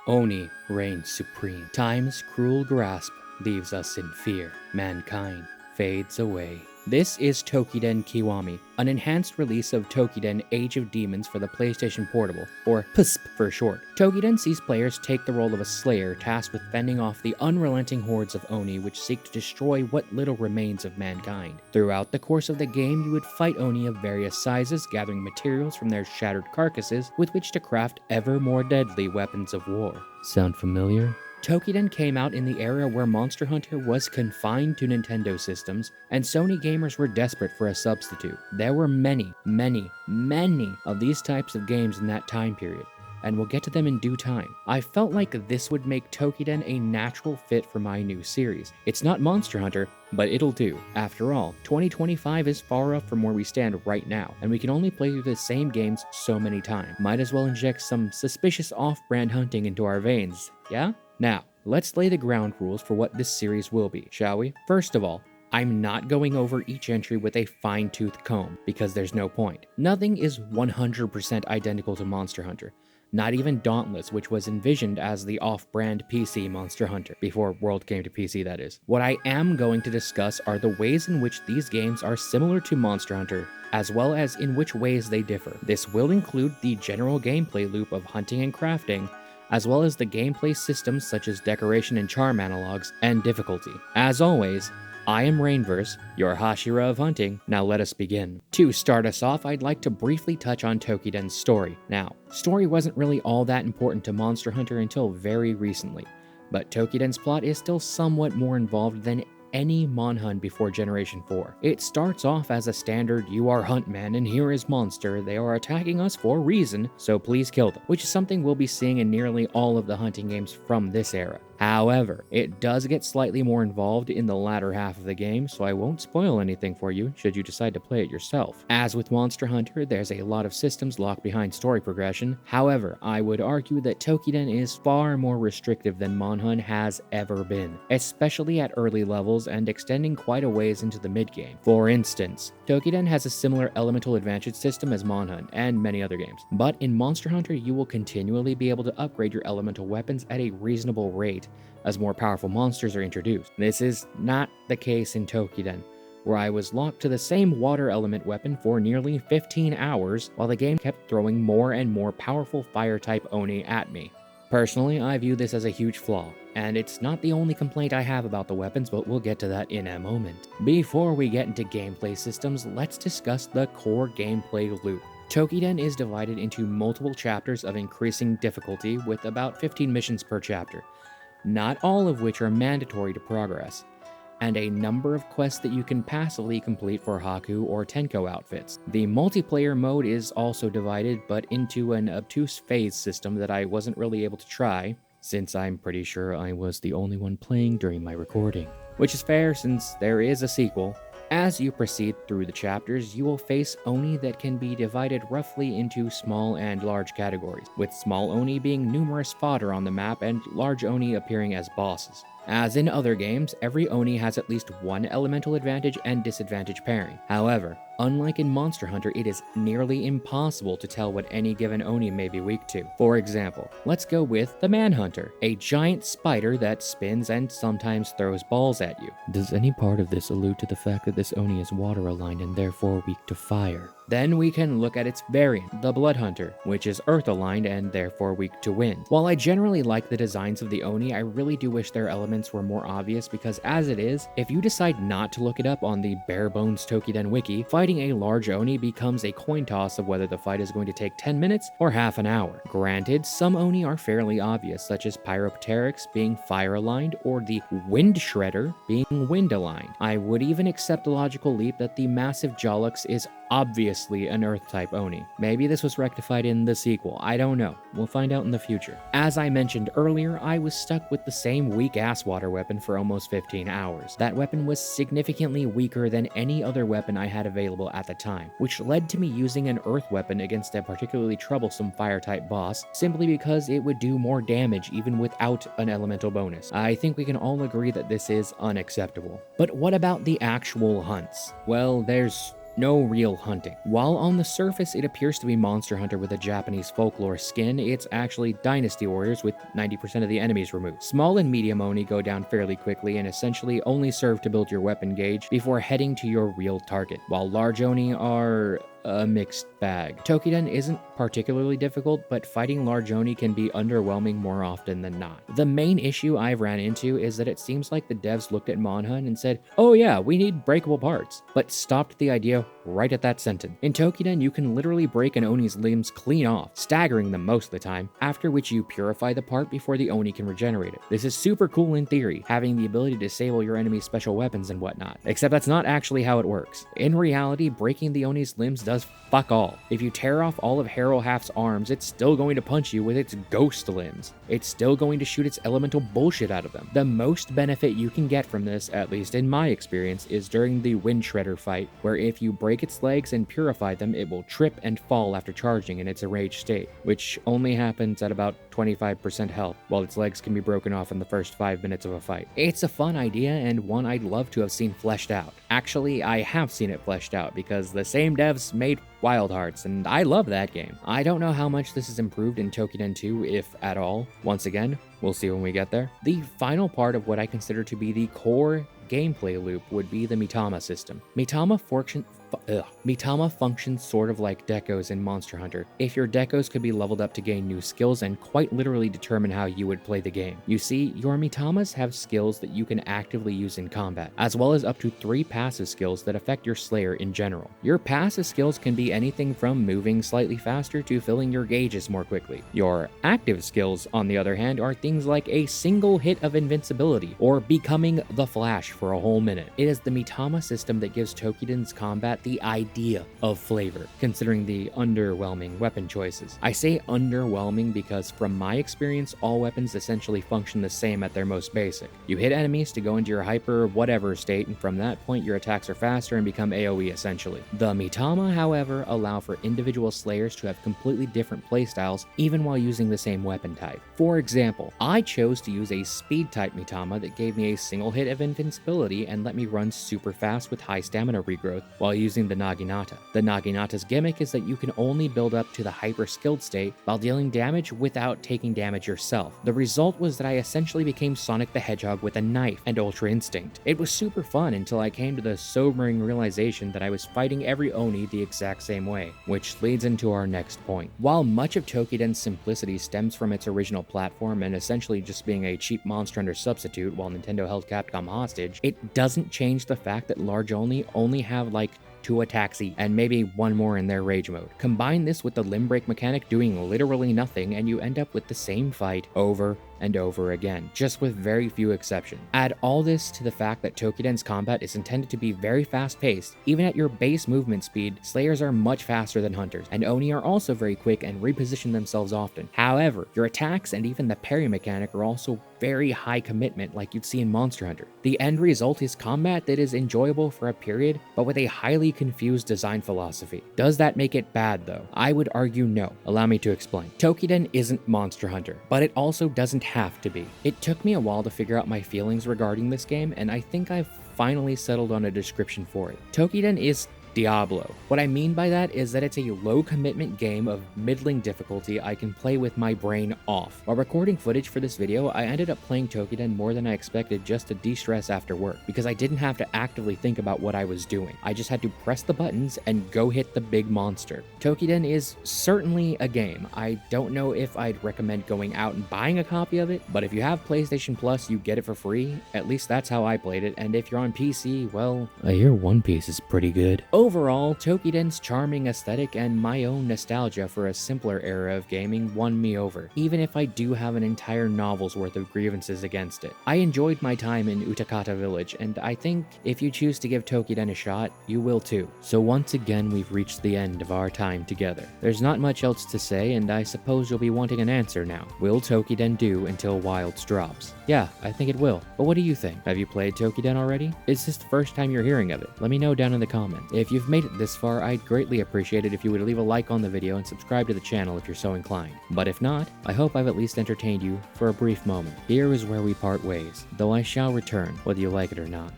Oni reigns supreme. Time's cruel grasp leaves us in fear. Mankind fades away. This is Toukiden Kiwami, an enhanced release of Toukiden Age of Demons for the PlayStation Portable, or PSP for short. Toukiden sees players take the role of a slayer tasked with fending off the unrelenting hordes of Oni which seek to destroy what little remains of mankind. Throughout the course of the game, you would fight Oni of various sizes, gathering materials from their shattered carcasses with which to craft ever more deadly weapons of war. Sound familiar? Toukiden came out in the era where Monster Hunter was confined to Nintendo systems, and Sony gamers were desperate for a substitute. There were many of these types of games in that time period, and we'll get to them in due time. I felt like this would make Toukiden a natural fit for my new series. It's not Monster Hunter, but it'll do. After all, 2025 is far off from where we stand right now, and we can only play through the same games so many times. Might as well inject some suspicious off-brand hunting into our veins, yeah? Now, let's lay the ground rules for what this series will be, shall we? First of all, I'm not going over each entry with a fine-tooth comb, because there's no point. Nothing is 100% identical to Monster Hunter. Not even Dauntless, which was envisioned as the off-brand PC Monster Hunter, before World came to PC that is. What I am going to discuss are the ways in which these games are similar to Monster Hunter, as well as in which ways they differ. This will include the general gameplay loop of hunting and crafting, as well as the gameplay systems such as decoration and charm analogs, and difficulty. As always, I am Rainverse, your Hashira of hunting. Now let us begin. To start us off, I'd like to briefly touch on Toukiden's story. Now, story wasn't really all that important to Monster Hunter until very recently, but Toukiden's plot is still somewhat more involved than any MonHun before Generation 4. It starts off as a standard, you are Huntman and here is monster, they are attacking us for a reason, so please kill them, which is something we'll be seeing in nearly all of the hunting games from this era. However, it does get slightly more involved in the latter half of the game, so I won't spoil anything for you should you decide to play it yourself. As with Monster Hunter, there's a lot of systems locked behind story progression. However, I would argue that Toukiden is far more restrictive than MonHun has ever been, especially at early levels and extending quite a ways into the mid-game. For instance, Toukiden has a similar elemental advantage system as MonHun and many other games, but in Monster Hunter you will continually be able to upgrade your elemental weapons at a reasonable rate as more powerful monsters are introduced. This is not the case in Toukiden, where I was locked to the same water element weapon for nearly 15 hours while the game kept throwing more and more powerful fire-type Oni at me. Personally, I view this as a huge flaw, and it's not the only complaint I have about the weapons, but we'll get to that in a moment. Before we get into gameplay systems, let's discuss the core gameplay loop. Toukiden is divided into multiple chapters of increasing difficulty with about 15 missions per chapter, not all of which are mandatory to progress, and a number of quests that you can passively complete for Haku or Tenko outfits. The multiplayer mode is also divided, but into an obtuse phase system that I wasn't really able to try, since I'm pretty sure I was the only one playing during my recording. Which is fair since there is a sequel. As you proceed through the chapters, you will face Oni that can be divided roughly into small and large categories, with small Oni being numerous fodder on the map and large Oni appearing as bosses. As in other games, every Oni has at least one elemental advantage and disadvantage pairing. However, unlike in Monster Hunter, it is nearly impossible to tell what any given Oni may be weak to. For example, let's go with the Manhunter, a giant spider that spins and sometimes throws balls at you. Does any part of this allude to the fact that this Oni is water aligned and therefore weak to fire? Then we can look at its variant, the Blood Hunter, which is earth aligned and therefore weak to wind. While I generally like the designs of the Oni, I really do wish their elements were more obvious because as it is, if you decide not to look it up on the bare bones Toukiden wiki, fighting a large Oni becomes a coin toss of whether the fight is going to take 10 minutes or half an hour. Granted, some Oni are fairly obvious, such as Pyropteryx being fire aligned or the Wind Shredder being wind aligned. I would even accept the logical leap that the massive Jolux is obviously an Earth-type Oni. Maybe this was rectified in the sequel, I don't know. We'll find out in the future. As I mentioned earlier, I was stuck with the same weak-ass water weapon for almost 15 hours. That weapon was significantly weaker than any other weapon I had available at the time, which led to me using an Earth weapon against a particularly troublesome Fire-type boss, simply because it would do more damage even without an elemental bonus. I think we can all agree that this is unacceptable. But what about the actual hunts? Well, there's no real hunting. While on the surface it appears to be Monster Hunter with a Japanese folklore skin, it's actually Dynasty Warriors with 90% of the enemies removed. Small and medium Oni go down fairly quickly and essentially only serve to build your weapon gauge before heading to your real target, while large Oni are a mixed bag. Toukiden isn't particularly difficult, but fighting large Oni can be underwhelming more often than not. The main issue I've ran into is that it seems like the devs looked at MonHun and said, oh yeah, we need breakable parts, but stopped the idea right at that sentence. In Toukiden, you can literally break an Oni's limbs clean off, staggering them most of the time, after which you purify the part before the Oni can regenerate it. This is super cool in theory, having the ability to disable your enemy's special weapons and whatnot, except that's not actually how it works. In reality, breaking the Oni's limbs does fuck all. If you tear off all of Harrowhalf's arms, it's still going to punch you with its ghost limbs. It's still going to shoot its elemental bullshit out of them. The most benefit you can get from this, at least in my experience, is during the Wind Shredder fight, where if you break its legs and purify them, it will trip and fall after charging in its enraged state, which only happens at about 25% health, while its legs can be broken off in the first 5 minutes of a fight. It's a fun idea and one I'd love to have seen fleshed out. Actually, I have seen it fleshed out because the same devs made Wild Hearts, and I love that game. I don't know how much this is improved in Toukiden 2, if at all. Once again, we'll see when we get there. The final part of what I consider to be the core gameplay loop would be the Mitama system. Mitama functions sort of like decos in Monster Hunter, if your decos could be leveled up to gain new skills and quite literally determine how you would play the game. You see, your Mitamas have skills that you can actively use in combat, as well as up to 3 passive skills that affect your Slayer in general. Your passive skills can be anything from moving slightly faster to filling your gauges more quickly. Your active skills, on the other hand, are things like a single hit of invincibility, or becoming the Flash for a whole minute. It is the Mitama system that gives Toukiden's combat the idea of flavor, considering the underwhelming weapon choices. I say underwhelming because from my experience, all weapons essentially function the same at their most basic. You hit enemies to go into your hyper whatever state, and from that point your attacks are faster and become AoE essentially. The Mitama, however, allow for individual slayers to have completely different playstyles even while using the same weapon type. For example, I chose to use a speed type Mitama that gave me a single hit of invincibility and let me run super fast with high stamina regrowth while using the Naginata. The Naginata's gimmick is that you can only build up to the hyper skilled state while dealing damage without taking damage yourself. The result was that I essentially became Sonic the Hedgehog with a knife and Ultra Instinct. It was super fun until I came to the sobering realization that I was fighting every Oni the exact same way, which leads into our next point. While much of Toukiden's simplicity stems from its original platform and essentially just being a cheap Monster Hunter substitute while Nintendo held Capcom hostage, it doesn't change the fact that large only have like 2 attacks each, and maybe 1 more in their rage mode. Combine this with the limb break mechanic doing literally nothing, and you end up with the same fight over and over again, just with very few exceptions. Add all this to the fact that Toukiden's combat is intended to be very fast-paced. Even at your base movement speed, Slayers are much faster than Hunters, and Oni are also very quick and reposition themselves often. However, your attacks and even the parry mechanic are also very high commitment like you'd see in Monster Hunter. The end result is combat that is enjoyable for a period, but with a highly confused design philosophy. Does that make it bad though? I would argue no. Allow me to explain. Toukiden isn't Monster Hunter, but it also doesn't have to be. It took me a while to figure out my feelings regarding this game, and I think I've finally settled on a description for it. Toukiden is Diablo. What I mean by that is that it's a low commitment game of middling difficulty I can play with my brain off. While recording footage for this video, I ended up playing Toukiden more than I expected just to de-stress after work, because I didn't have to actively think about what I was doing. I just had to press the buttons and go hit the big monster. Toukiden is certainly a game. I don't know if I'd recommend going out and buying a copy of it, but if you have PlayStation Plus, you get it for free. At least that's how I played it, and if you're on PC, well, I hear One Piece is pretty good. Overall, Toukiden's charming aesthetic and my own nostalgia for a simpler era of gaming won me over, even if I do have an entire novel's worth of grievances against it. I enjoyed my time in Utakata Village, and I think if you choose to give Toukiden a shot, you will too. So once again, we've reached the end of our time together. There's not much else to say, and I suppose you'll be wanting an answer now. Will Toukiden do until Wilds drops? Yeah, I think it will. But what do you think? Have you played Toukiden already? Is this the first time you're hearing of it? Let me know down in the comments. If you've made it this far, I'd greatly appreciate it if you would leave a like on the video and subscribe to the channel if you're so inclined. But if not, I hope I've at least entertained you for a brief moment. Here is where we part ways, though I shall return, whether you like it or not.